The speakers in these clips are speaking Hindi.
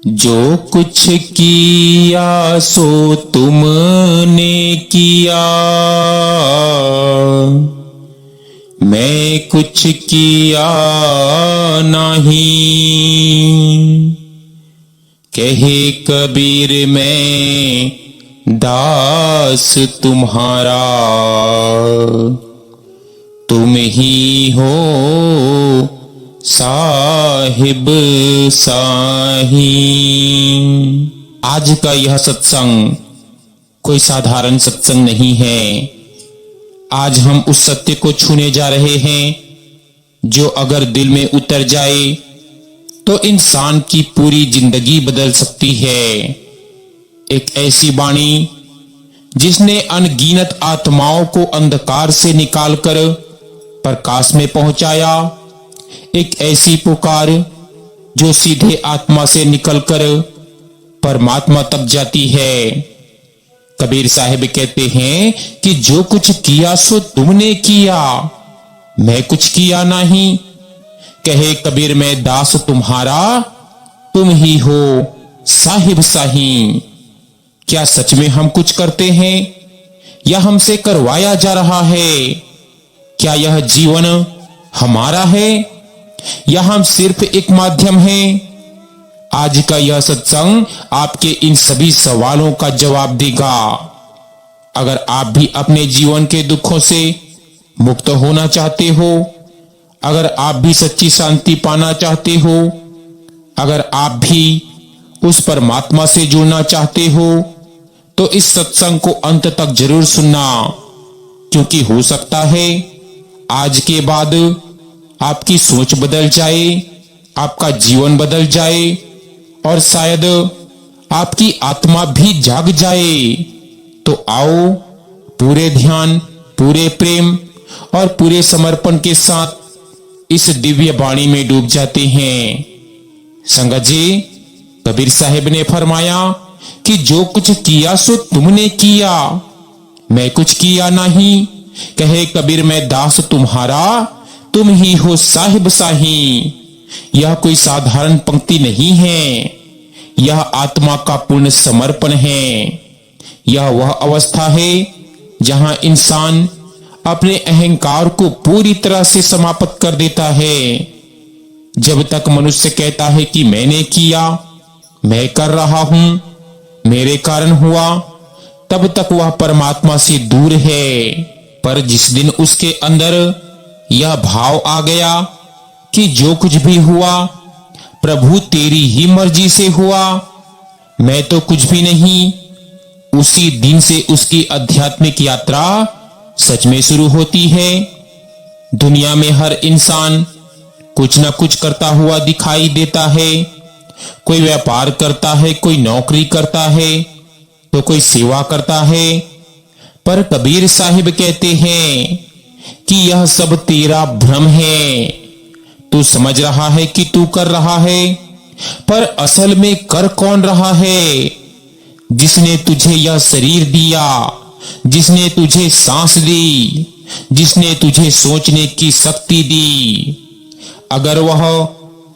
जो कुछ किया सो तुमने किया, मैं कुछ किया नहीं। कहे कबीर मैं दास तुम्हारा, तुम ही हो साहिब साही। आज का यह सत्संग कोई साधारण सत्संग नहीं है। आज हम उस सत्य को छूने जा रहे हैं जो अगर दिल में उतर जाए तो इंसान की पूरी जिंदगी बदल सकती है। एक ऐसी वाणी जिसने अनगिनत आत्माओं को अंधकार से निकालकर प्रकाश में पहुंचाया। एक ऐसी पुकार जो सीधे आत्मा से निकलकर परमात्मा तक जाती है। कबीर साहिब कहते हैं कि जो कुछ किया सो तुमने किया, मैं कुछ किया नहीं। कहे कबीर मैं दास तुम्हारा, तुम ही हो साहिब साही। क्या सच में हम कुछ करते हैं या हमसे करवाया जा रहा है? क्या यह जीवन हमारा है या हम सिर्फ एक माध्यम हैं? आज का यह सत्संग आपके इन सभी सवालों का जवाब देगा। अगर आप भी अपने जीवन के दुखों से मुक्त होना चाहते हो, अगर आप भी सच्ची शांति पाना चाहते हो, अगर आप भी उस परमात्मा से जुड़ना चाहते हो, तो इस सत्संग को अंत तक जरूर सुनना, क्योंकि हो सकता है आज के बाद आपकी सोच बदल जाए, आपका जीवन बदल जाए और शायद आपकी आत्मा भी जाग जाए। तो आओ पूरे ध्यान, पूरे प्रेम और पूरे समर्पण के साथ इस दिव्य वाणी में डूब जाते हैं। संगत जी, कबीर साहिब ने फरमाया कि जो कुछ किया सो तुमने किया, मैं कुछ किया नहीं। कहे कबीर मैं दास तुम्हारा, तुम ही हो साहिब साही। यह कोई साधारण पंक्ति नहीं है, यह आत्मा का पूर्ण समर्पण है। यह वह अवस्था है जहां इंसान अपने अहंकार को पूरी तरह से समाप्त कर देता है। जब तक मनुष्य कहता है कि मैंने किया, मैं कर रहा हूं, मेरे कारण हुआ, तब तक वह परमात्मा से दूर है। पर जिस दिन उसके अंदर यह भाव आ गया कि जो कुछ भी हुआ प्रभु तेरी ही मर्जी से हुआ, मैं तो कुछ भी नहीं, उसी दिन से उसकी आध्यात्मिक यात्रा सच में शुरू होती है। दुनिया में हर इंसान कुछ ना कुछ करता हुआ दिखाई देता है। कोई व्यापार करता है, कोई नौकरी करता है, तो कोई सेवा करता है। पर कबीर साहिब कहते हैं कि यह सब तेरा भ्रम है। तू समझ रहा है कि तू कर रहा है, पर असल में कर कौन रहा है? जिसने तुझे यह शरीर दिया, जिसने तुझे सांस दी, जिसने तुझे सोचने की शक्ति दी, अगर वह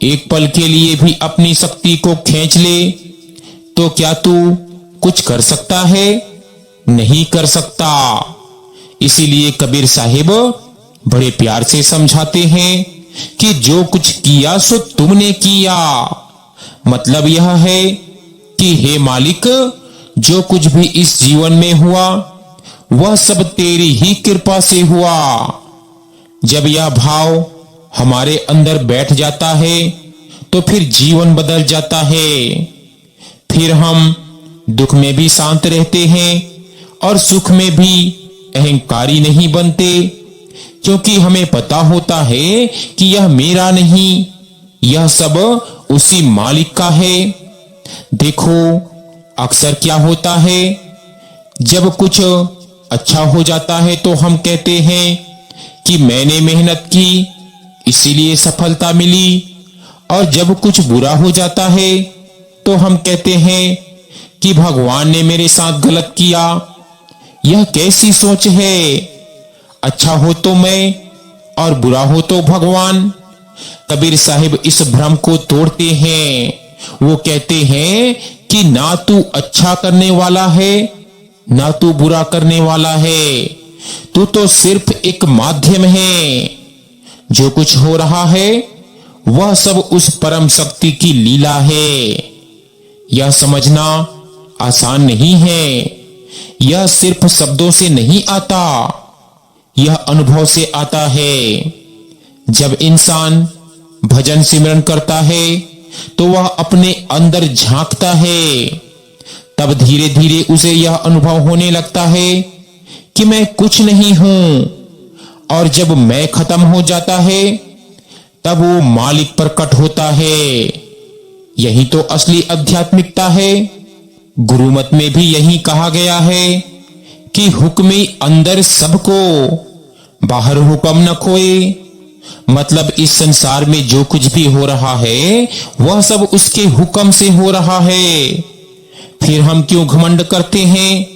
एक पल के लिए भी अपनी शक्ति को खींच ले, तो क्या तू कुछ कर सकता है? नहीं कर सकता। इसीलिए कबीर साहिब बड़े प्यार से समझाते हैं कि जो कुछ किया सो तुमने किया। मतलब यह है कि हे मालिक, जो कुछ भी इस जीवन में हुआ वह सब तेरी ही कृपा से हुआ। जब यह भाव हमारे अंदर बैठ जाता है तो फिर जीवन बदल जाता है। फिर हम दुख में भी शांत रहते हैं और सुख में भी अहंकारी नहीं बनते, क्योंकि हमें पता होता है कि यह मेरा नहीं, यह सब उसी मालिक का है। देखो अक्सर क्या होता है, जब कुछ अच्छा हो जाता है तो हम कहते हैं कि मैंने मेहनत की इसीलिए सफलता मिली, और जब कुछ बुरा हो जाता है तो हम कहते हैं कि भगवान ने मेरे साथ गलत किया। यह कैसी सोच है? अच्छा हो तो मैं और बुरा हो तो भगवान। कबीर साहिब इस भ्रम को तोड़ते हैं वो कहते हैं कि ना तू अच्छा करने वाला है ना तू बुरा करने वाला है, तू तो सिर्फ एक माध्यम है। जो कुछ हो रहा है वह सब उस परम शक्ति की लीला है। यह समझना आसान नहीं है। यह सिर्फ शब्दों से नहीं आता, यह अनुभव से आता है। जब इंसान भजन सिमरन करता है तो वह अपने अंदर झांकता है। तब धीरे धीरे उसे यह अनुभव होने लगता है कि मैं कुछ नहीं हूं। और जब मैं खत्म हो जाता है तब वो मालिक प्रकट होता है। यही तो असली आध्यात्मिकता है। गुरुमत में भी यही कहा गया है कि हुक्मी अंदर सबको, बाहर हुक्म न खोए। मतलब इस संसार में जो कुछ भी हो रहा है वह सब उसके हुक्म से हो रहा है। फिर हम क्यों घमंड करते हैं?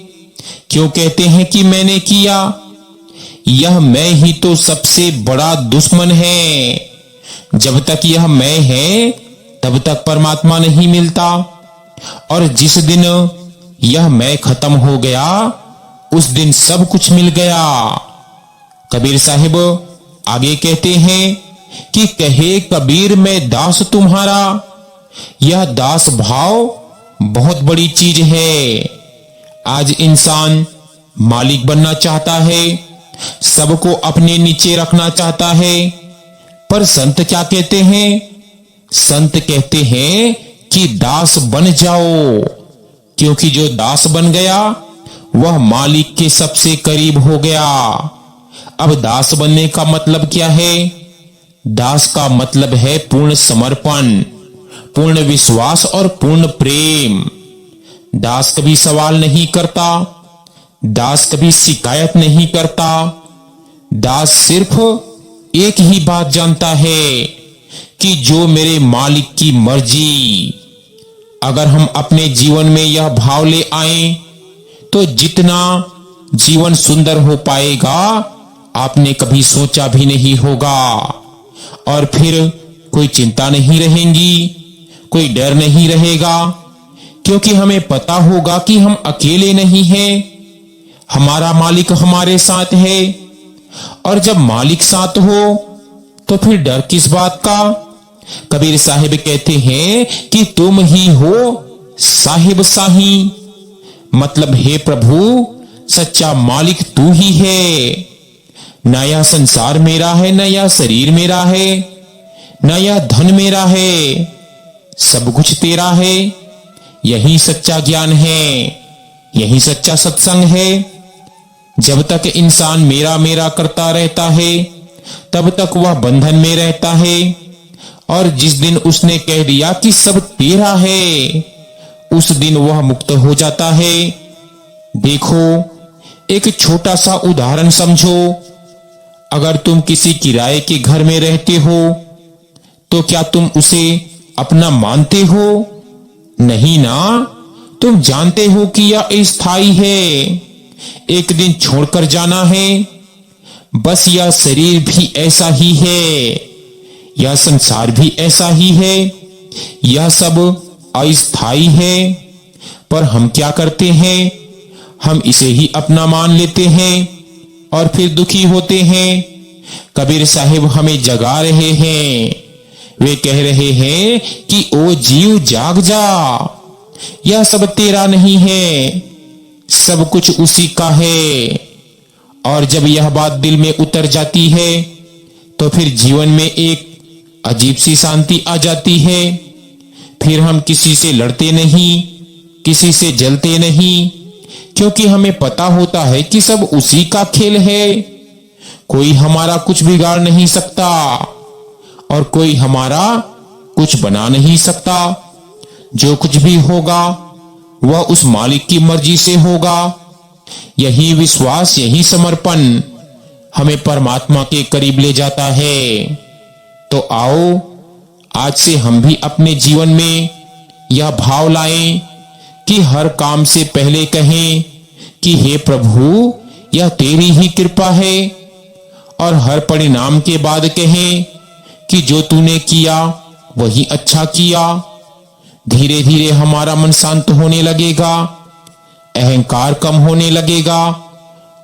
क्यों कहते हैं कि मैंने किया? यह मैं ही तो सबसे बड़ा दुश्मन है। जब तक यह मैं है तब तक परमात्मा नहीं मिलता। और जिस दिन यह मैं खत्म हो गया उस दिन सब कुछ मिल गया। कबीर साहिब आगे कहते हैं कि कहे कबीर मैं दास तुम्हारा। यह दास भाव बहुत बड़ी चीज है। आज इंसान मालिक बनना चाहता है, सबको अपने नीचे रखना चाहता है। पर संत क्या कहते हैं? संत कहते हैं कि दास बन जाओ, क्योंकि जो दास बन गया वह मालिक के सबसे करीब हो गया। अब दास बनने का मतलब क्या है? दास का मतलब है पूर्ण समर्पण, पूर्ण विश्वास और पूर्ण प्रेम। दास कभी सवाल नहीं करता, दास कभी शिकायत नहीं करता। दास सिर्फ एक ही बात जानता है कि जो मेरे मालिक की मर्जी। अगर हम अपने जीवन में यह भाव ले आए तो जितना जीवन सुंदर हो पाएगा आपने कभी सोचा भी नहीं होगा। और फिर कोई चिंता नहीं रहेगी, कोई डर नहीं रहेगा, क्योंकि हमें पता होगा कि हम अकेले नहीं हैं, हमारा मालिक हमारे साथ है। और जब मालिक साथ हो तो फिर डर किस बात का? कबीर साहिब कहते हैं कि तुम ही हो साहिब साही। मतलब हे प्रभु, सच्चा मालिक तू ही है। न यह संसार मेरा है, न यह शरीर मेरा है, न यह धन मेरा है, सब कुछ तेरा है। यही सच्चा ज्ञान है, यही सच्चा सत्संग है। जब तक इंसान मेरा मेरा करता रहता है तब तक वह बंधन में रहता है। और जिस दिन उसने कह दिया कि सब तेरा है, उस दिन वह मुक्त हो जाता है। देखो, एक छोटा सा उदाहरण समझो। अगर तुम किसी किराए के घर में रहते हो तो क्या तुम उसे अपना मानते हो? नहीं ना। तुम जानते हो कि यह अस्थायी है, एक दिन छोड़कर जाना है। बस यह शरीर भी ऐसा ही है, यह संसार भी ऐसा ही है, यह सब अस्थायी है। पर हम क्या करते हैं? हम इसे ही अपना मान लेते हैं और फिर दुखी होते हैं। कबीर साहिब हमें जगा रहे हैं। वे कह रहे हैं कि ओ जीव जाग जा, यह सब तेरा नहीं है, सब कुछ उसी का है। और जब यह बात दिल में उतर जाती है तो फिर जीवन में एक अजीब सी शांति आ जाती है। फिर हम किसी से लड़ते नहीं, किसी से जलते नहीं, क्योंकि हमें पता होता है कि सब उसी का खेल है। कोई हमारा कुछ बिगाड़ नहीं सकता और कोई हमारा कुछ बना नहीं सकता। जो कुछ भी होगा वह उस मालिक की मर्जी से होगा। यही विश्वास, यही समर्पण हमें परमात्मा के करीब ले जाता है। तो आओ, आज से हम भी अपने जीवन में यह भाव लाएं कि हर काम से पहले कहें कि हे प्रभु, यह तेरी ही कृपा है। और हर परिणाम के बाद कहें कि जो तूने किया वही अच्छा किया। धीरे धीरे हमारा मन शांत होने लगेगा, अहंकार कम होने लगेगा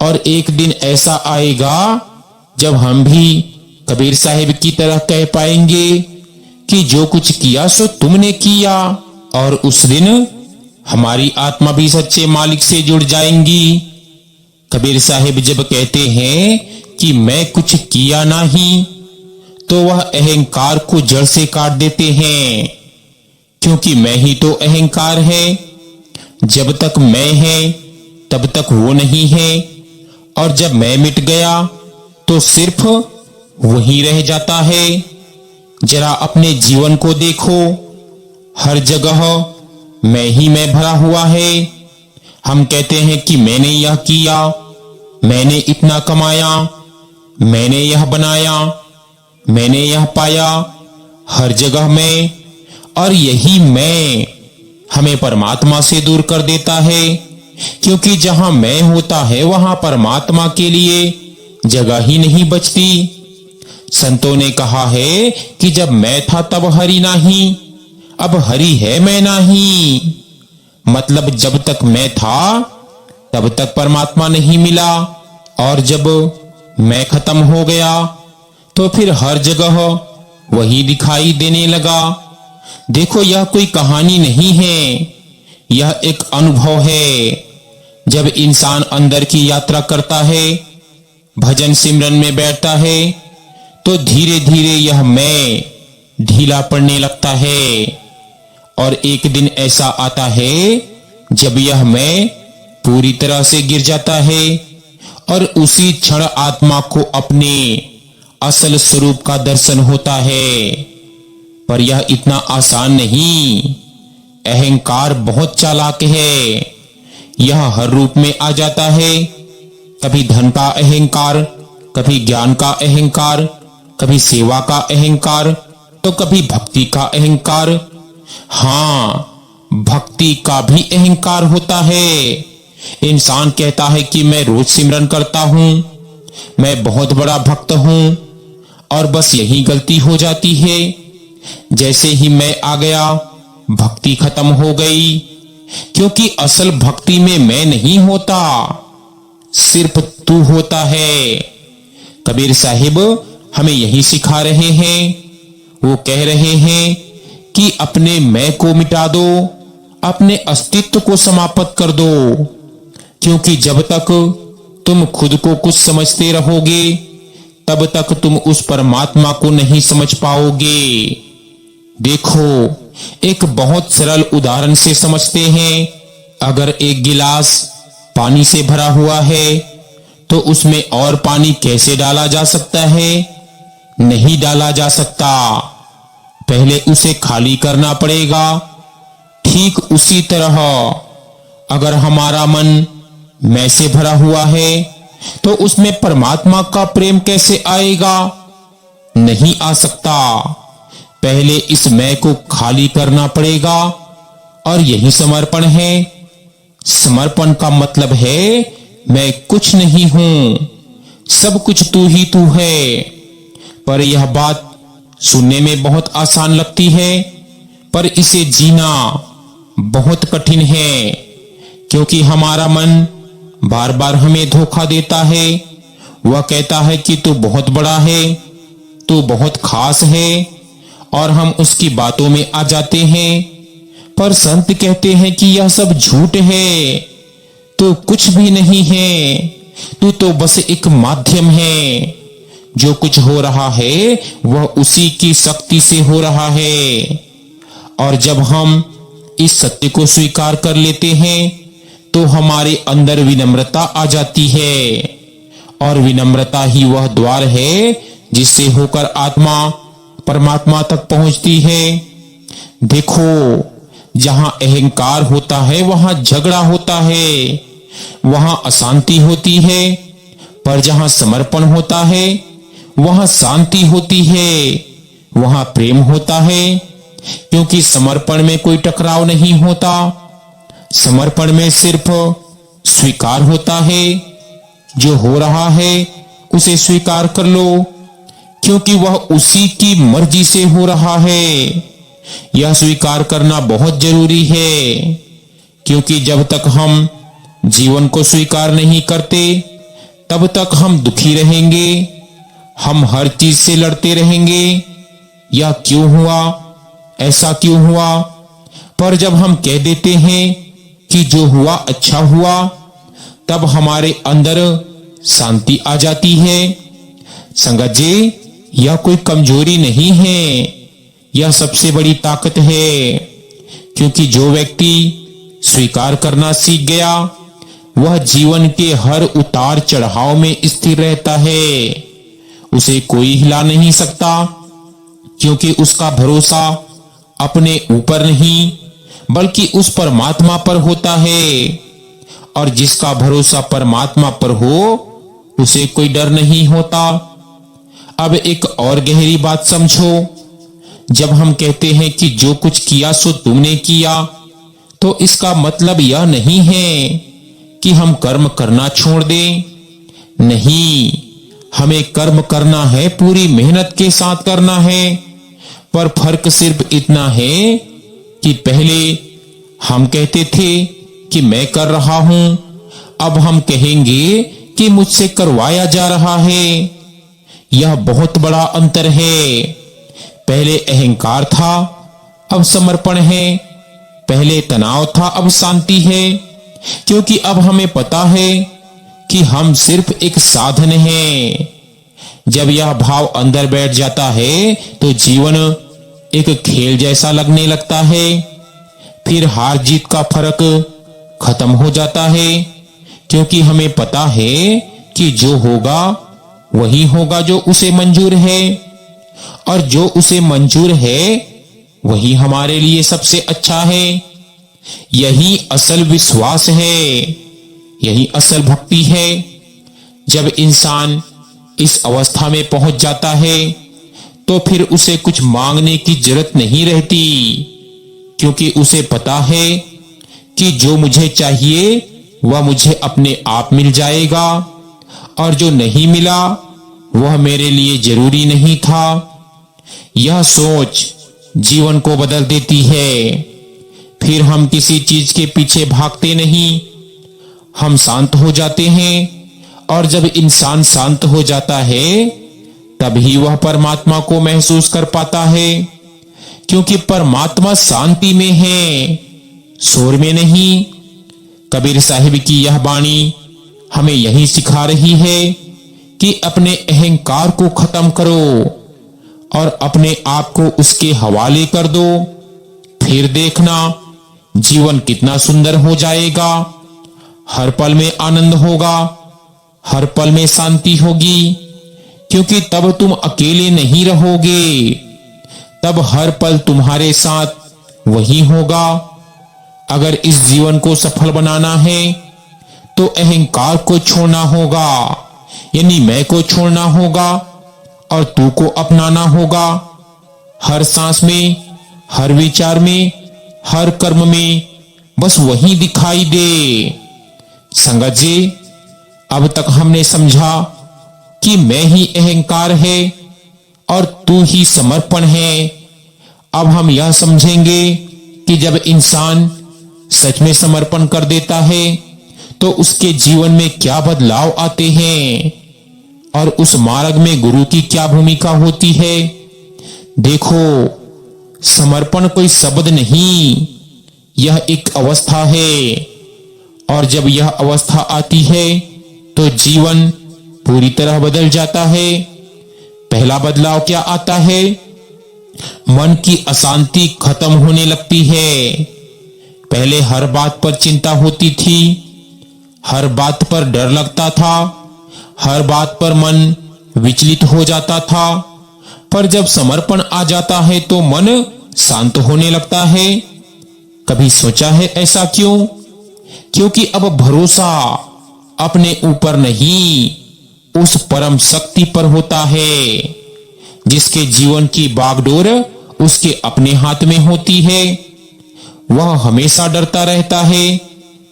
और एक दिन ऐसा आएगा जब हम भी कबीर साहिब की तरह कह पाएंगे कि जो कुछ किया सो तुमने किया। और उस दिन हमारी आत्मा भी सच्चे मालिक से जुड़ जाएंगी। कबीर साहिब जब कहते हैं कि मैं कुछ किया नहीं, तो वह अहंकार को जड़ से काट देते हैं, क्योंकि मैं ही तो अहंकार है। जब तक मैं है तब तक वो नहीं है, और जब मैं मिट गया तो सिर्फ वही रह जाता है। जरा अपने जीवन को देखो, हर जगह मैं ही मैं भरा हुआ है। हम कहते हैं कि मैंने यह किया, मैंने इतना कमाया, मैंने यह बनाया, मैंने यह पाया, हर जगह मैं। और यही मैं हमें परमात्मा से दूर कर देता है, क्योंकि जहां मैं होता है वहां परमात्मा के लिए जगह ही नहीं बचती। संतों ने कहा है कि जब मैं था तब हरि नहीं, अब हरि है मैं नहीं। मतलब जब तक मैं था तब तक परमात्मा नहीं मिला, और जब मैं खत्म हो गया तो फिर हर जगह वही दिखाई देने लगा। देखो, यह कोई कहानी नहीं है, यह एक अनुभव है। जब इंसान अंदर की यात्रा करता है, भजन सिमरन में बैठता है, तो धीरे धीरे यह मैं ढीला पड़ने लगता है। और एक दिन ऐसा आता है जब यह मैं पूरी तरह से गिर जाता है, और उसी क्षण आत्मा को अपने असल स्वरूप का दर्शन होता है। पर यह इतना आसान नहीं। अहंकार बहुत चालाक है, यह हर रूप में आ जाता है। कभी धन का अहंकार, कभी ज्ञान का अहंकार, कभी सेवा का अहंकार, तो कभी भक्ति का अहंकार। हाँ, भक्ति का भी अहंकार होता है। इंसान कहता है कि मैं रोज सिमरन करता हूं, मैं बहुत बड़ा भक्त हूं, और बस यही गलती हो जाती है। जैसे ही मैं आ गया, भक्ति खत्म हो गई, क्योंकि असल भक्ति में मैं नहीं होता, सिर्फ तू होता है। कबीर साहिब हमें यही सिखा रहे हैं। वो कह रहे हैं कि अपने मैं को मिटा दो, अपने अस्तित्व को समाप्त कर दो, क्योंकि जब तक तुम खुद को कुछ समझते रहोगे तब तक तुम उस परमात्मा को नहीं समझ पाओगे। देखो, एक बहुत सरल उदाहरण से समझते हैं। अगर एक गिलास पानी से भरा हुआ है तो उसमें और पानी कैसे डाला जा सकता है? नहीं डाला जा सकता, पहले उसे खाली करना पड़ेगा। ठीक उसी तरह अगर हमारा मन मैं से भरा हुआ है तो उसमें परमात्मा का प्रेम कैसे आएगा? नहीं आ सकता। पहले इस मैं को खाली करना पड़ेगा, और यही समर्पण है। समर्पण का मतलब है मैं कुछ नहीं हूं, सब कुछ तू ही तू है। पर यह बात सुनने में बहुत आसान लगती है, पर इसे जीना बहुत कठिन है, क्योंकि हमारा मन बार बार हमें धोखा देता है। वह कहता है कि तू बहुत बड़ा है, तू बहुत खास है, और हम उसकी बातों में आ जाते हैं। पर संत कहते हैं कि यह सब झूठ है, तू कुछ भी नहीं है, तू तो बस एक माध्यम है। जो कुछ हो रहा है वह उसी की शक्ति से हो रहा है। और जब हम इस सत्य को स्वीकार कर लेते हैं तो हमारे अंदर विनम्रता आ जाती है, और विनम्रता ही वह द्वार है जिससे होकर आत्मा परमात्मा तक पहुंचती है। देखो, जहां अहंकार होता है वहां झगड़ा होता है, वहां अशांति होती है, पर जहां समर्पण होता है वहां शांति होती है, वहां प्रेम होता है, क्योंकि समर्पण में कोई टकराव नहीं होता। समर्पण में सिर्फ स्वीकार होता है, जो हो रहा है उसे स्वीकार कर लो, क्योंकि वह उसी की मर्जी से हो रहा है। यह स्वीकार करना बहुत जरूरी है, क्योंकि जब तक हम जीवन को स्वीकार नहीं करते तब तक हम दुखी रहेंगे। हम हर चीज से लड़ते रहेंगे, यह क्यों हुआ, ऐसा क्यों हुआ। पर जब हम कह देते हैं कि जो हुआ अच्छा हुआ, तब हमारे अंदर शांति आ जाती है। संगत जी, यह कोई कमजोरी नहीं है, यह सबसे बड़ी ताकत है, क्योंकि जो व्यक्ति स्वीकार करना सीख गया वह जीवन के हर उतार चढ़ाव में स्थिर रहता है। उसे कोई हिला नहीं सकता, क्योंकि उसका भरोसा अपने ऊपर नहीं बल्कि उस परमात्मा पर होता है। और जिसका भरोसा परमात्मा पर हो उसे कोई डर नहीं होता। अब एक और गहरी बात समझो। जब हम कहते हैं कि जो कुछ किया सो तुमने किया, तो इसका मतलब यह नहीं है कि हम कर्म करना छोड़ दें। नहीं, हमें कर्म करना है, पूरी मेहनत के साथ करना है। पर फर्क सिर्फ इतना है कि पहले हम कहते थे कि मैं कर रहा हूं, अब हम कहेंगे कि मुझसे करवाया जा रहा है। यह बहुत बड़ा अंतर है। पहले अहंकार था, अब समर्पण है। पहले तनाव था, अब शांति है, क्योंकि अब हमें पता है कि हम सिर्फ एक साधन हैं। जब यह भाव अंदर बैठ जाता है तो जीवन एक खेल जैसा लगने लगता है। फिर हार जीत का फर्क खत्म हो जाता है, क्योंकि हमें पता है कि जो होगा वही होगा जो उसे मंजूर है, और जो उसे मंजूर है वही हमारे लिए सबसे अच्छा है। यही असल विश्वास है, यही असल भक्ति है। जब इंसान इस अवस्था में पहुंच जाता है तो फिर उसे कुछ मांगने की जरूरत नहीं रहती, क्योंकि उसे पता है कि जो मुझे चाहिए वह मुझे अपने आप मिल जाएगा, और जो नहीं मिला वह मेरे लिए जरूरी नहीं था। यह सोच जीवन को बदल देती है। फिर हम किसी चीज के पीछे भागते नहीं, हम शांत हो जाते हैं। और जब इंसान शांत हो जाता है तभी वह परमात्मा को महसूस कर पाता है, क्योंकि परमात्मा शांति में है, शोर में नहीं। कबीर साहिब की यह वाणी हमें यही सिखा रही है कि अपने अहंकार को खत्म करो और अपने आप को उसके हवाले कर दो। फिर देखना जीवन कितना सुंदर हो जाएगा। हर पल में आनंद होगा, हर पल में शांति होगी, क्योंकि तब तुम अकेले नहीं रहोगे, तब हर पल तुम्हारे साथ वही होगा। अगर इस जीवन को सफल बनाना है तो अहंकार को छोड़ना होगा, यानी मैं को छोड़ना होगा और तू को अपनाना होगा। हर सांस में, हर विचार में, हर कर्म में बस वही दिखाई दे। संगत जी, अब तक हमने समझा कि मैं ही अहंकार है और तू ही समर्पण है। अब हम यह समझेंगे कि जब इंसान सच में समर्पण कर देता है तो उसके जीवन में क्या बदलाव आते हैं और उस मार्ग में गुरु की क्या भूमिका होती है। देखो, समर्पण कोई शब्द नहीं, यह एक अवस्था है, और जब यह अवस्था आती है तो जीवन पूरी तरह बदल जाता है। पहला बदलाव क्या आता है? मन की अशांति खत्म होने लगती है। पहले हर बात पर चिंता होती थी, हर बात पर डर लगता था, हर बात पर मन विचलित हो जाता था। पर जब समर्पण आ जाता है तो मन शांत होने लगता है। कभी सोचा है ऐसा क्यों? क्योंकि अब भरोसा अपने ऊपर नहीं, उस परम शक्ति पर होता है, जिसके जीवन की बागडोर उसके अपने हाथ में होती है। वह हमेशा डरता रहता है,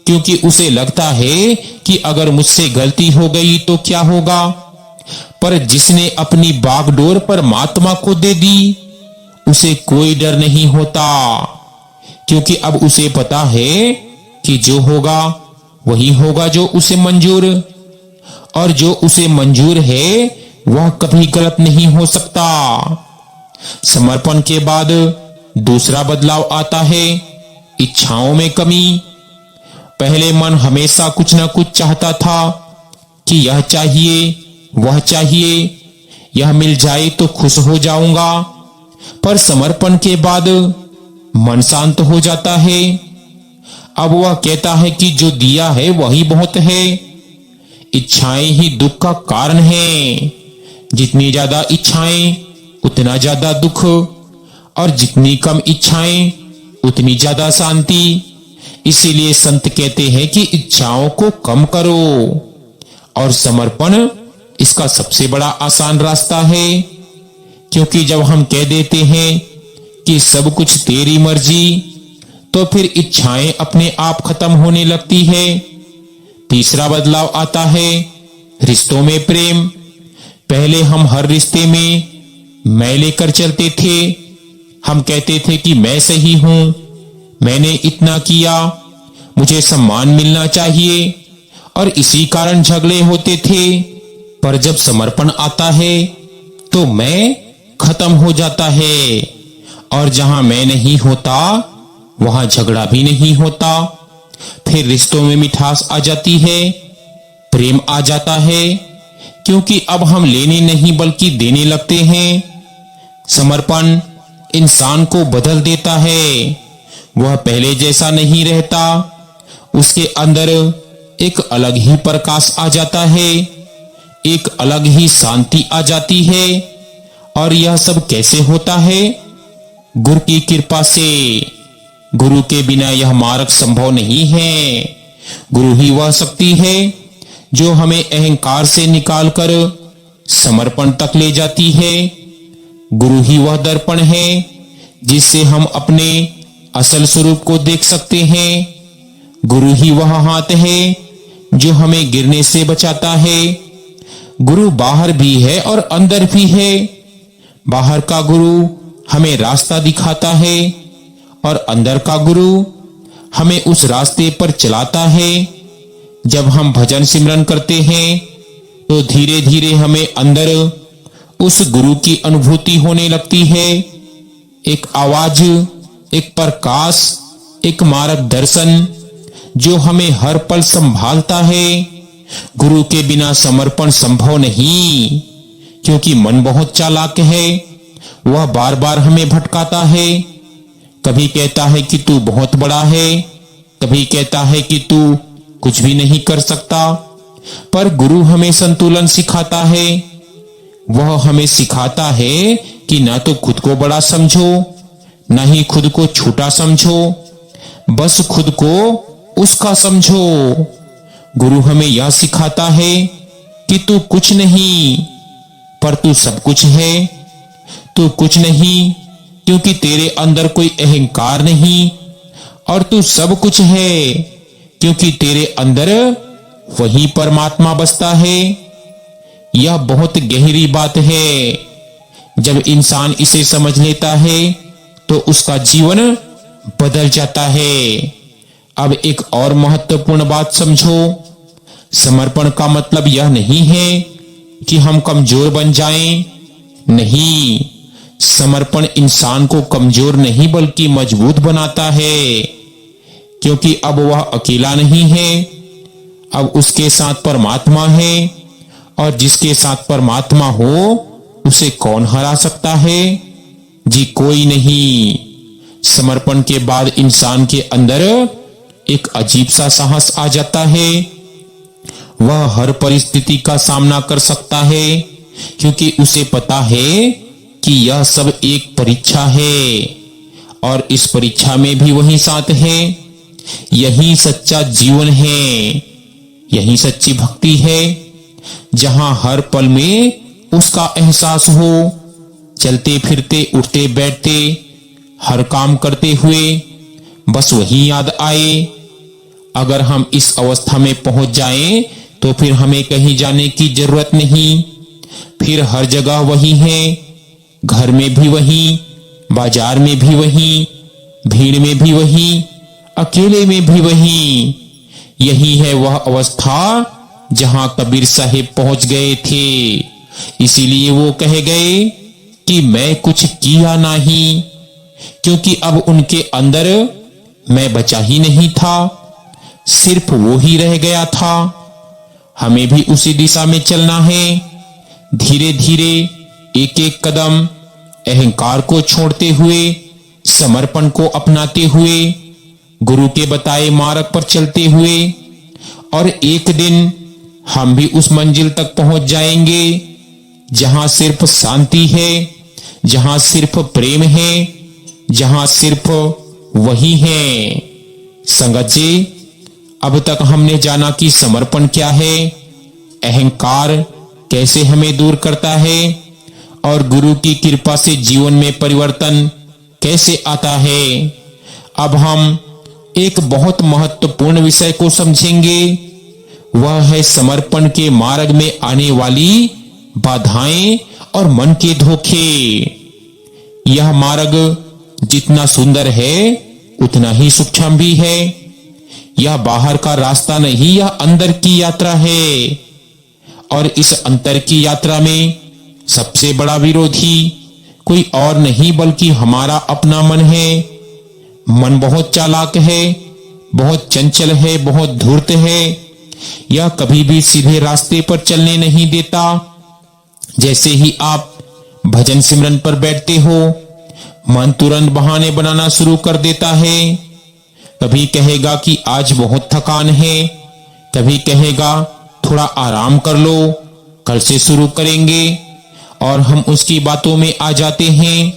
क्योंकि उसे लगता है कि अगर मुझसे गलती हो गई तो क्या होगा। पर जिसने अपनी बागडोर परमात्मा को दे दी, उसे कोई डर नहीं होता, क्योंकि अब उसे पता है कि जो होगा वही होगा जो उसे मंजूर, और जो उसे मंजूर है वह कभी गलत नहीं हो सकता। समर्पण के बाद दूसरा बदलाव आता है इच्छाओं में कमी। पहले मन हमेशा कुछ न कुछ चाहता था कि यह चाहिए, वह चाहिए, यह मिल जाए तो खुश हो जाऊंगा। पर समर्पण के बाद मन शांत हो जाता है। अब वह कहता है कि जो दिया है वही बहुत है। इच्छाएं ही दुख का कारण है। जितनी ज्यादा इच्छाएं उतना ज्यादा दुख, और जितनी कम इच्छाएं उतनी ज्यादा शांति। इसीलिए संत कहते हैं कि इच्छाओं को कम करो, और समर्पण इसका सबसे बड़ा आसान रास्ता है। क्योंकि जब हम कह देते हैं कि सब कुछ तेरी मर्जी, तो फिर इच्छाएं अपने आप खत्म होने लगती है। तीसरा बदलाव आता है रिश्तों में प्रेम। पहले हम हर रिश्ते में मैं लेकर चलते थे। हम कहते थे कि मैं सही हूं, मैंने इतना किया, मुझे सम्मान मिलना चाहिए, और इसी कारण झगड़े होते थे। पर जब समर्पण आता है तो मैं खत्म हो जाता है, और जहां मैं नहीं होता वहां झगड़ा भी नहीं होता। फिर रिश्तों में मिठास आ जाती है, प्रेम आ जाता है, क्योंकि अब हम लेने नहीं बल्कि देने लगते हैं। समर्पण इंसान को बदल देता है। वह पहले जैसा नहीं रहता। उसके अंदर एक अलग ही प्रकाश आ जाता है, एक अलग ही शांति आ जाती है। और यह सब कैसे होता है? गुरु की कृपा से। गुरु के बिना यह मार्ग संभव नहीं है। गुरु ही वह शक्ति है जो हमें अहंकार से निकालकर समर्पण तक ले जाती है। गुरु ही वह दर्पण है जिससे हम अपने असल स्वरूप को देख सकते हैं। गुरु ही वह हाथ है जो हमें गिरने से बचाता है। गुरु बाहर भी है और अंदर भी है। बाहर का गुरु हमें रास्ता दिखाता है, और अंदर का गुरु हमें उस रास्ते पर चलाता है। जब हम भजन सिमरन करते हैं तो धीरे धीरे हमें अंदर उस गुरु की अनुभूति होने लगती है। एक आवाज, एक प्रकाश, एक मार्गदर्शन जो हमें हर पल संभालता है। गुरु के बिना समर्पण संभव नहीं, क्योंकि मन बहुत चालाक है। वह बार बार हमें भटकाता है। कभी कहता है कि तू बहुत बड़ा है, कभी कहता है कि तू कुछ भी नहीं कर सकता। पर गुरु हमें संतुलन सिखाता है। वह हमें सिखाता है कि ना तो खुद को बड़ा समझो, ना ही खुद को छोटा समझो, बस खुद को उसका समझो। गुरु हमें यह सिखाता है कि तू कुछ नहीं, पर तू सब कुछ है। तू कुछ नहीं क्योंकि तेरे अंदर कोई अहंकार नहीं, और तू सब कुछ है क्योंकि तेरे अंदर वही परमात्मा बसता है। यह बहुत गहरी बात है। जब इंसान इसे समझ लेता है तो उसका जीवन बदल जाता है। अब एक और महत्वपूर्ण बात समझो। समर्पण का मतलब यह नहीं है कि हम कमजोर बन जाएं। नहीं, समर्पण इंसान को कमजोर नहीं बल्कि मजबूत बनाता है, क्योंकि अब वह अकेला नहीं है। अब उसके साथ परमात्मा है, और जिसके साथ परमात्मा हो उसे कौन हरा सकता है? जी कोई नहीं। समर्पण के बाद इंसान के अंदर एक अजीब सा साहस आ जाता है। वह हर परिस्थिति का सामना कर सकता है, क्योंकि उसे पता है कि यह सब एक परीक्षा है, और इस परीक्षा में भी वही साथ है। यही सच्चा जीवन है, यही सच्ची भक्ति है, जहां हर पल में उसका एहसास हो। चलते फिरते, उठते बैठते, हर काम करते हुए बस वही याद आए। अगर हम इस अवस्था में पहुंच जाएं तो फिर हमें कहीं जाने की जरूरत नहीं। फिर हर जगह वही है, घर में भी वही, बाजार में भी वही, भीड़ में भी वही, अकेले में भी वही। यही है वह अवस्था जहां कबीर साहिब पहुंच गए थे। इसीलिए वो कह गए कि मैं कुछ किया नहीं, क्योंकि अब उनके अंदर मैं बचा ही नहीं था, सिर्फ वो ही रह गया था। हमें भी उसी दिशा में चलना है, धीरे धीरे एक एक कदम अहंकार को छोड़ते हुए, समर्पण को अपनाते हुए, गुरु के बताए मार्ग पर चलते हुए, और एक दिन हम भी उस मंजिल तक पहुंच जाएंगे जहां सिर्फ शांति है, जहां सिर्फ प्रेम है, जहां सिर्फ वही है। संगत जी, अब तक हमने जाना कि समर्पण क्या है, अहंकार कैसे हमें दूर करता है, और गुरु की कृपा से जीवन में परिवर्तन कैसे आता है। अब हम एक बहुत महत्वपूर्ण विषय को समझेंगे, वह है समर्पण के मार्ग में आने वाली बाधाएं और मन के धोखे। यह मार्ग जितना सुंदर है उतना ही सूक्ष्म भी है। यह बाहर का रास्ता नहीं, यह अंदर की यात्रा है, और इस अंतर की यात्रा में सबसे बड़ा विरोधी कोई और नहीं बल्कि हमारा अपना मन है। मन बहुत चालाक है, बहुत चंचल है, बहुत धूर्त है। यह कभी भी सीधे रास्ते पर चलने नहीं देता। जैसे ही आप भजन सिमरन पर बैठते हो, मन तुरंत बहाने बनाना शुरू कर देता है। कभी कहेगा कि आज बहुत थकान है, कभी कहेगा थोड़ा आराम कर लो, कल से शुरू करेंगे, और हम उसकी बातों में आ जाते हैं।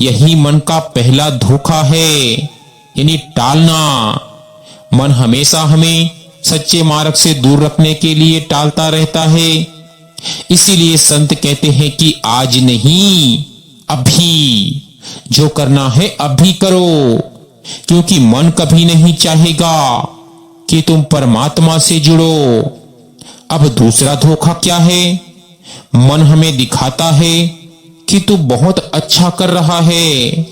यही मन का पहला धोखा है, यानी टालना। मन हमेशा हमें सच्चे मार्ग से दूर रखने के लिए टालता रहता है। इसीलिए संत कहते हैं कि आज नहीं, अभी जो करना है अभी करो, क्योंकि मन कभी नहीं चाहेगा कि तुम परमात्मा से जुड़ो। अब दूसरा धोखा क्या है? मन हमें दिखाता है कि तू बहुत अच्छा कर रहा है।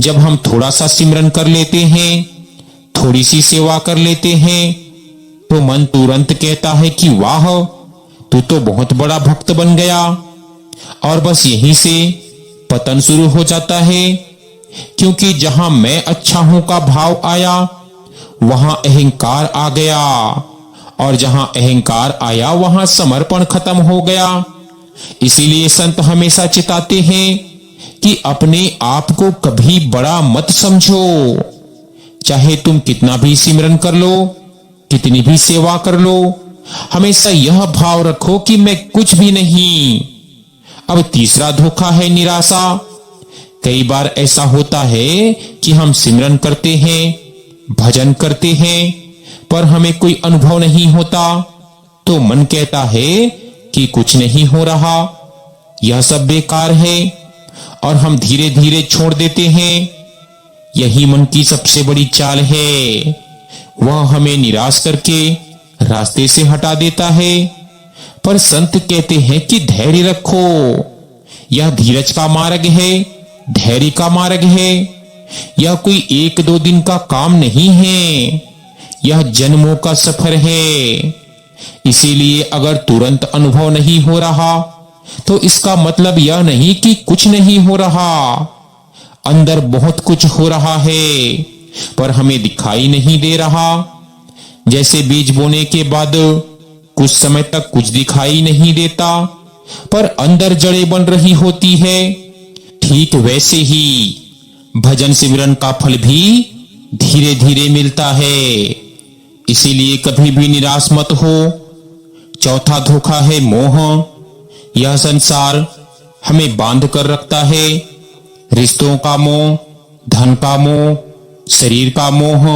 जब हम थोड़ा सा सिमरन कर लेते हैं, थोड़ी सी सेवा कर लेते हैं, तो मन तुरंत कहता है कि वाह, तू तो बहुत बड़ा भक्त बन गया। और बस यहीं से पतन शुरू हो जाता है, क्योंकि जहां मैं अच्छा हूं का भाव आया, वहां अहंकार आ गया, और जहां अहंकार आया वहां समर्पण खत्म हो गया। इसीलिए संत हमेशा चिताते हैं कि अपने आप को कभी बड़ा मत समझो। चाहे तुम कितना भी सिमरन कर लो, कितनी भी सेवा कर लो, हमेशा यह भाव रखो कि मैं कुछ भी नहीं। अब तीसरा धोखा है निराशा। कई बार ऐसा होता है कि हम सिमरन करते हैं, भजन करते हैं, पर हमें कोई अनुभव नहीं होता, तो मन कहता है कि कुछ नहीं हो रहा, यह सब बेकार है, और हम धीरे धीरे छोड़ देते हैं। यही मन की सबसे बड़ी चाल है, वह हमें निराश करके रास्ते से हटा देता है। पर संत कहते हैं कि धैर्य रखो, यह धीरज का मार्ग है, धैर्य का मार्ग है। यह कोई एक दो दिन का काम नहीं है, यह जन्मों का सफर है। इसीलिए अगर तुरंत अनुभव नहीं हो रहा, तो इसका मतलब यह नहीं कि कुछ नहीं हो रहा। अंदर बहुत कुछ हो रहा है, पर हमें दिखाई नहीं दे रहा। जैसे बीज बोने के बाद कुछ समय तक कुछ दिखाई नहीं देता, पर अंदर जड़ें बन रही होती है, ठीक वैसे ही भजन सिमरन का फल भी धीरे धीरे मिलता है। इसीलिए कभी भी निराश मत हो। चौथा धोखा है मोह। यह संसार हमें बांध कर रखता है। रिश्तों का मोह, धन का मोह, शरीर का मोह।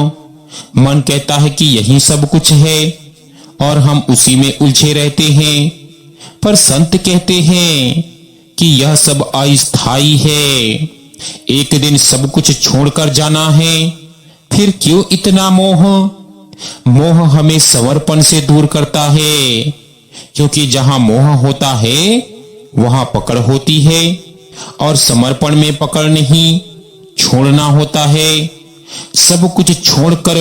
मन कहता है कि यही सब कुछ है, और हम उसी में उलझे रहते हैं। पर संत कहते हैं कि यह सब अस्थाई है, एक दिन सब कुछ छोड़कर जाना है। फिर क्यों इतना मोह? मोह हमें समर्पण से दूर करता है, क्योंकि जहां मोह होता है वहां पकड़ होती है। और समर्पण में पकड़ नहीं, छोड़ना होता है। सब कुछ छोड़कर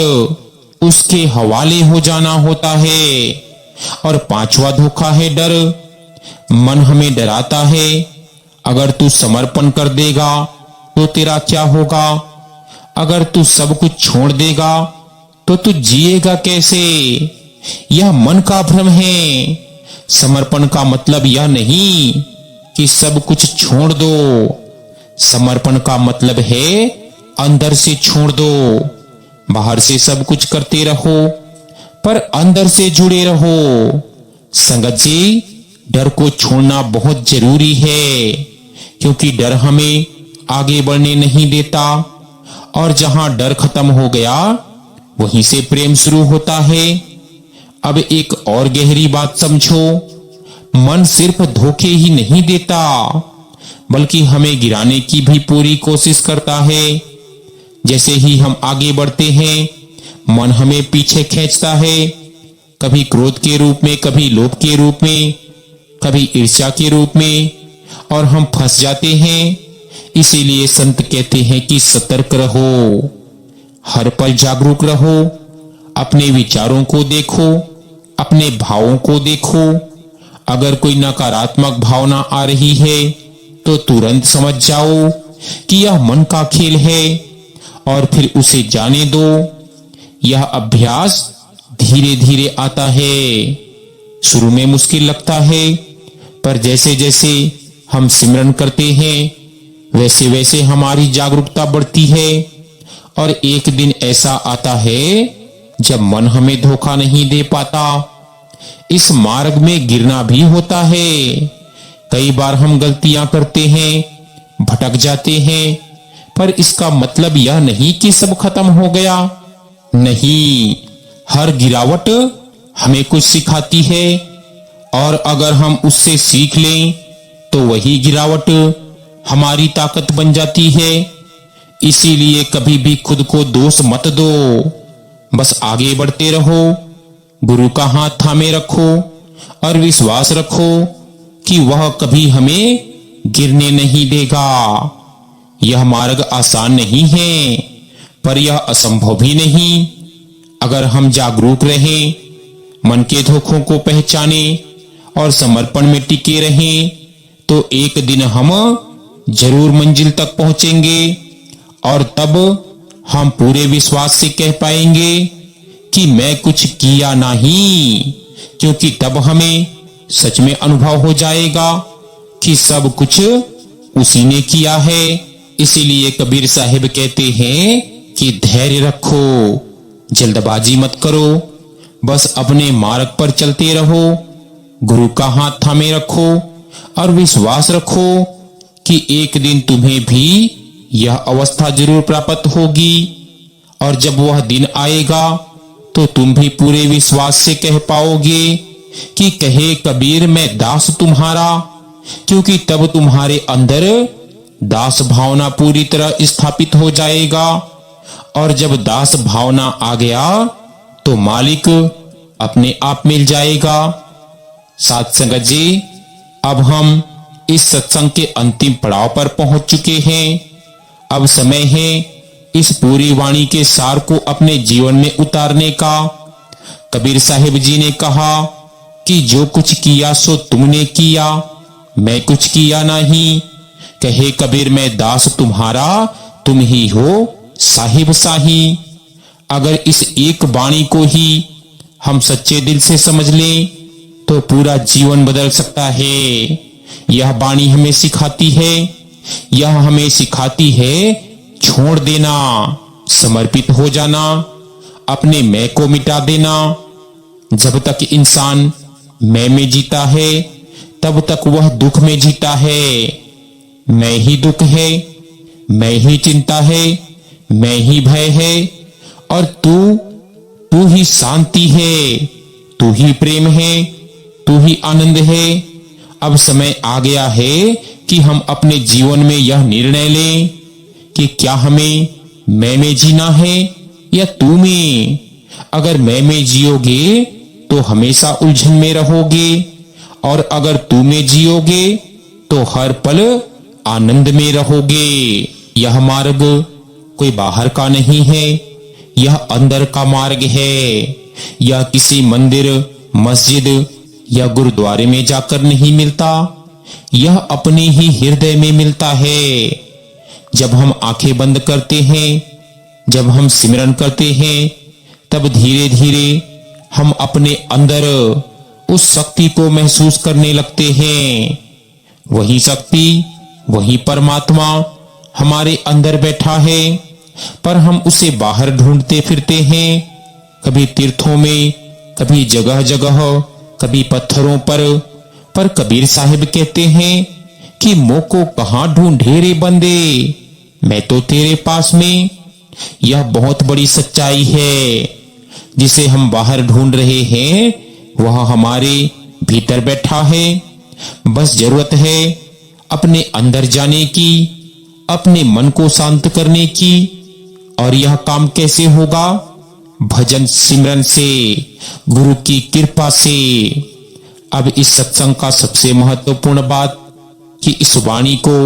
उसके हवाले हो जाना होता है। और पांचवा धोखा है डर। मन हमें डराता है, अगर तू समर्पण कर देगा तो तेरा क्या होगा, अगर तू सब कुछ छोड़ देगा तो तू जिएगा कैसे। यह मन का भ्रम है। समर्पण का मतलब यह नहीं कि सब कुछ छोड़ दो। समर्पण का मतलब है अंदर से छोड़ दो। बाहर से सब कुछ करते रहो पर अंदर से जुड़े रहो। संगत जी, डर को छोड़ना बहुत जरूरी है, क्योंकि डर हमें आगे बढ़ने नहीं देता। और जहां डर खत्म हो गया वहीं से प्रेम शुरू होता है। अब एक और गहरी बात समझो, मन सिर्फ धोखे ही नहीं देता, बल्कि हमें गिराने की भी पूरी कोशिश करता है। जैसे ही हम आगे बढ़ते हैं, मन हमें पीछे खींचता है, कभी क्रोध के रूप में, कभी लोभ के रूप में, कभी ईर्ष्या के रूप में, और हम फंस जाते हैं। इसीलिए संत कहते हैं कि सतर्क रहो, हर पल जागरूक रहो, अपने विचारों को देखो, अपने भावों को देखो। अगर कोई नकारात्मक भावना आ रही है तो तुरंत समझ जाओ कि यह मन का खेल है और फिर उसे जाने दो। यह अभ्यास धीरे धीरे आता है। शुरू में मुश्किल लगता है, पर जैसे जैसे हम सिमरन करते हैं वैसे वैसे हमारी जागरूकता बढ़ती है। और एक दिन ऐसा आता है जब मन हमें धोखा नहीं दे पाता। इस मार्ग में गिरना भी होता है। कई बार हम गलतियां करते हैं, भटक जाते हैं, पर इसका मतलब यह नहीं कि सब खत्म हो गया। नहीं, हर गिरावट हमें कुछ सिखाती है, और अगर हम उससे सीख लें तो वही गिरावट हमारी ताकत बन जाती है। इसीलिए कभी भी खुद को दोष मत दो, बस आगे बढ़ते रहो, गुरु का हाथ थामे रखो और विश्वास रखो कि वह कभी हमें गिरने नहीं देगा। यह मार्ग आसान नहीं है, पर यह असंभव भी नहीं। अगर हम जागरूक रहें, मन के धोखों को पहचाने और समर्पण में टिके रहें, तो एक दिन हम जरूर मंजिल तक पहुंचेंगे। और तब हम पूरे विश्वास से कह पाएंगे कि मैं कुछ किया नहीं, क्योंकि तब हमें सच में अनुभव हो जाएगा कि सब कुछ उसी ने किया है। इसीलिए कबीर साहिब कहते हैं कि धैर्य रखो, जल्दबाजी मत करो, बस अपने मार्ग पर चलते रहो, गुरु का हाथ थामे रखो और विश्वास रखो कि एक दिन तुम्हें भी यह अवस्था जरूर प्राप्त होगी। और जब वह दिन आएगा तो तुम भी पूरे विश्वास से कह पाओगे कि कहे कबीर मैं दास तुम्हारा, क्योंकि तब तुम्हारे अंदर दास भावना पूरी तरह स्थापित हो जाएगा। और जब दास भावना आ गया तो मालिक अपने आप मिल जाएगा। साथ संगत जी, अब हम इस सत्संग के अंतिम पड़ाव पर पहुंच चुके हैं। अब समय है इस पूरी वाणी के सार को अपने जीवन में उतारने का। कबीर साहिब जी ने कहा कि जो कुछ किया सो तुमने किया, मैं कुछ किया नहीं। कहे कबीर मैं दास तुम्हारा, तुम ही हो साहिब साही। अगर इस एक वाणी को ही हम सच्चे दिल से समझ लें तो पूरा जीवन बदल सकता है। यह वाणी हमें सिखाती है, यह हमें सिखाती है छोड़ देना, समर्पित हो जाना, अपने मैं को मिटा देना। जब तक इंसान मैं में जीता है तब तक वह दुख में जीता है। मैं ही दुख है, मैं ही चिंता है, मैं ही भय है, और तू ही शांति है, तू ही प्रेम है, तू ही आनंद है। अब समय आ गया है कि हम अपने जीवन में यह निर्णय लें कि क्या हमें मैं में जीना है या तू में। अगर मैं में जियोगे तो हमेशा उलझन में रहोगे, और अगर तू में जियोगे तो हर पल आनंद में रहोगे। यह मार्ग कोई बाहर का नहीं है, यह अंदर का मार्ग है। यह किसी मंदिर, मस्जिद या गुरुद्वारे में जाकर नहीं मिलता, यह अपने ही हृदय में मिलता है। जब हम आंखें बंद करते हैं, जब हम सिमरन करते हैं, तब धीरे धीरे हम अपने अंदर उस शक्ति को महसूस करने लगते हैं। वही शक्ति, वही परमात्मा हमारे अंदर बैठा है, पर हम उसे बाहर ढूंढते फिरते हैं। कभी तीर्थों में, कभी जगह जगह, कभी पत्थरों पर कबीर साहिब कहते हैं कि मोको कहां ढूंढे रे बंदे, मैं तो तेरे पास में। यह बहुत बड़ी सच्चाई है। जिसे हम बाहर ढूंढ रहे हैं वह हमारे भीतर बैठा है। बस जरूरत है अपने अंदर जाने की, अपने मन को शांत करने की। और यह काम कैसे होगा? भजन सिमरन से, गुरु की कृपा से। अब इस सत्संग का सबसे महत्वपूर्ण बात कि इस वाणी को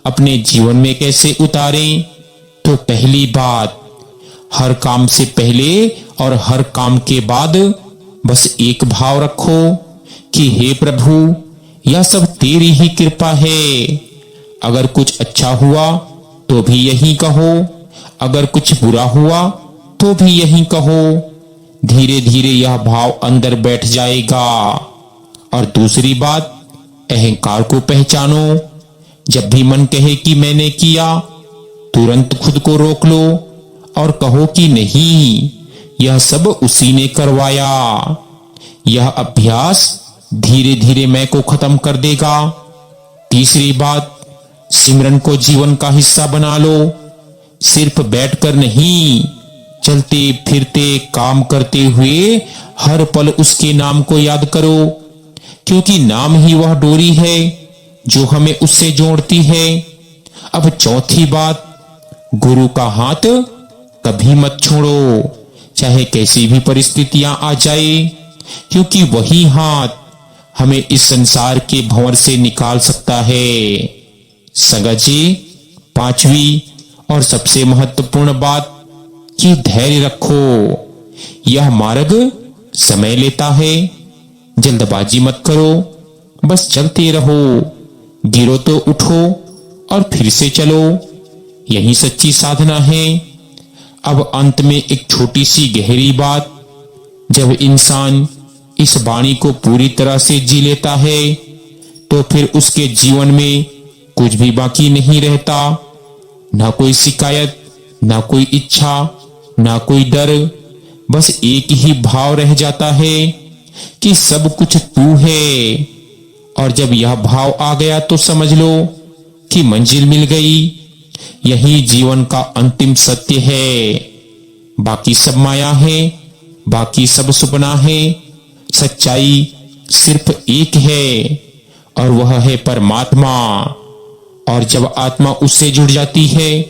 अपने जीवन में कैसे उतारें। तो पहली बात, हर काम से पहले और हर काम के बाद बस एक भाव रखो कि हे प्रभु, यह सब तेरी ही कृपा है। अगर कुछ अच्छा हुआ तो भी यही कहो, अगर कुछ बुरा हुआ तो भी यही कहो। धीरे धीरे यह भाव अंदर बैठ जाएगा। और दूसरी बात, अहंकार को पहचानो। जब भी मन कहे कि मैंने किया, तुरंत खुद को रोक लो और कहो कि नहीं, यह सब उसी ने करवाया। यह अभ्यास धीरे धीरे मैं को खत्म कर देगा। तीसरी बात, सिमरन को जीवन का हिस्सा बना लो। सिर्फ बैठकर नहीं, चलते फिरते काम करते हुए हर पल उसके नाम को याद करो, क्योंकि नाम ही वह डोरी है जो हमें उससे जोड़ती है। अब चौथी बात, गुरु का हाथ कभी मत छोड़ो, चाहे कैसी भी परिस्थितियां आ जाए, क्योंकि वही हाथ हमें इस संसार के भंवर से निकाल सकता है। संगत जी, पांचवी और सबसे महत्वपूर्ण बात कि धैर्य रखो। यह मार्ग समय लेता है, जल्दबाजी मत करो, बस चलते रहो। गिरो तो उठो और फिर से चलो, यही सच्ची साधना है। अब अंत में एक छोटी सी गहरी बात, जब इंसान इस वाणी को पूरी तरह से जी लेता है तो फिर उसके जीवन में कुछ भी बाकी नहीं रहता। ना कोई शिकायत, ना कोई इच्छा, ना कोई डर, बस एक ही भाव रह जाता है कि सब कुछ तू है। और जब यह भाव आ गया तो समझ लो कि मंजिल मिल गई। यही जीवन का अंतिम सत्य है। बाकी सब माया है, बाकी सब सपना है। सच्चाई सिर्फ एक है और वह है परमात्मा। और जब आत्मा उससे जुड़ जाती है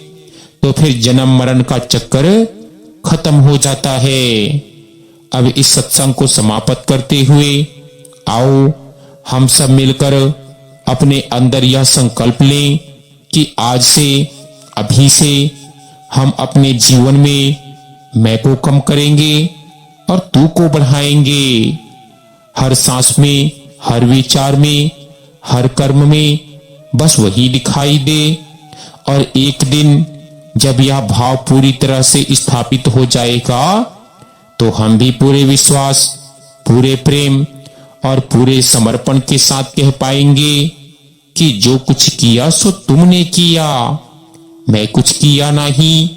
तो फिर जन्म मरण का चक्कर खत्म हो जाता है। अब इस सत्संग को समाप्त करते हुए आओ हम सब मिलकर अपने अंदर यह संकल्प लें कि आज से, अभी से हम अपने जीवन में मैं को कम करेंगे और तू को बढ़ाएंगे। हर सांस में, हर विचार में, हर कर्म में बस वही दिखाई दे। और एक दिन जब यह भाव पूरी तरह से स्थापित हो जाएगा तो हम भी पूरे विश्वास, पूरे प्रेम और पूरे समर्पण के साथ कह पाएंगे कि जो कुछ किया सो तुमने किया, मैं कुछ किया नहीं।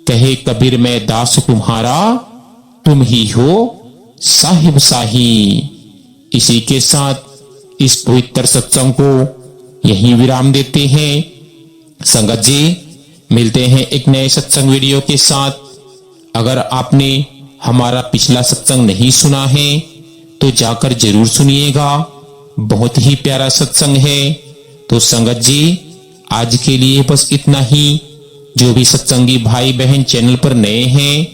कहे कबीर मैं दास तुम्हारा, तुम ही हो साहिब साही। इसी के साथ इस पवित्र सत्संग को यहीं विराम देते हैं। संगत जी, मिलते हैं एक नए सत्संग वीडियो के साथ। अगर आपने हमारा पिछला सत्संग नहीं सुना है तो जाकर जरूर सुनिएगा, बहुत ही प्यारा सत्संग है। तो संगत जी, आज के लिए बस इतना ही। जो भी सत्संगी भाई बहन चैनल पर नए हैं,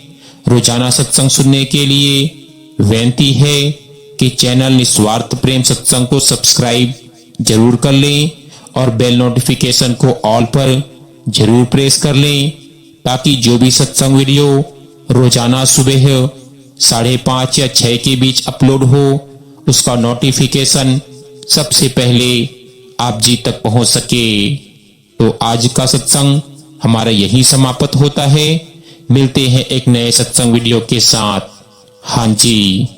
रोजाना सत्संग सुनने के लिए विनती है कि चैनल निस्वार्थ प्रेम सत्संग को सब्सक्राइब जरूर कर लें और बेल नोटिफिकेशन को ऑल पर जरूर प्रेस कर लें ताकि जो भी सत्संग वीडियो रोजाना सुबह 5:30 या 6 के बीच अपलोड हो उसका नोटिफिकेशन सबसे पहले आप जी तक पहुंच सके। तो आज का सत्संग हमारा यही समाप्त होता है। मिलते हैं एक नए सत्संग वीडियो के साथ। हाँ जी।